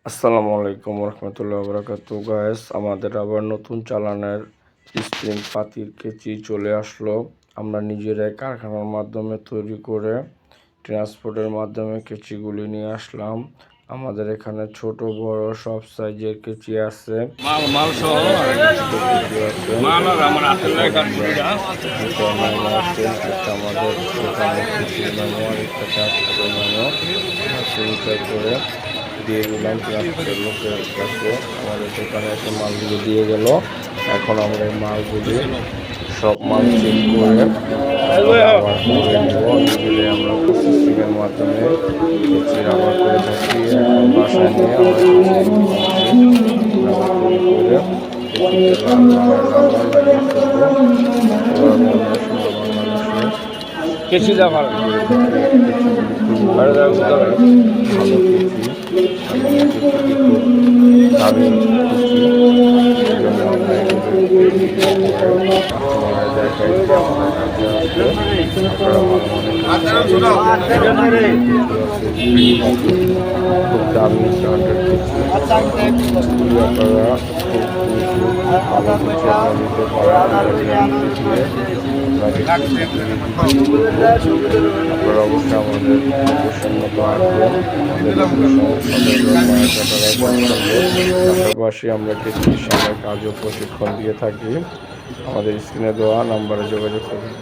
আসসালামু আলাইকুম রহমতুল্লাহ বরকাতু গায়েস, আমাদের আবার নতুন চালানের স্প্রিং পাতির কেচি চলে আসলো। আমরা নিজেরাই কারখানার মাধ্যমে তৈরি করে ট্রান্সপোর্টের মাধ্যমে কেচিগুলি নিয়ে আসলাম। আমাদের এখানে ছোট বড় সব সাইজের কেচি আছে। আমাদের দোকানে কেচির মেমো আর একটা ট্রান্সপোর্টের মেমো পরিচয় করে দিয়ে দিলাম ট্রান্সপোর্টের লোকের কাছে। আমাদের দোকানে এসে মালগুলো দিয়ে গেল। এখন আমরা এই মালগুলি সব মাল চেক করে আবার করে নেব। নিজেরাই আমরা প্রসেসিংয়ের মাধ্যমে কেচির আবার করে থাকি। এখন বাসায় নিয়ে আমরা তৈরি করে কেচিতে লাল লাগিয়ে ফেলবো। কেচি দেওয়া ভালো ভালো কেচি দামি খুব দামি আপনারা অবশ্যই আমাদের প্রসন্নত আসবেন। পাশাপাশি আমরা কিছু সময় কাজ ও প্রশিক্ষণ দিয়ে থাকি। আমাদের স্ক্রিনে দেওয়া নাম্বারে যোগাযোগ করুন।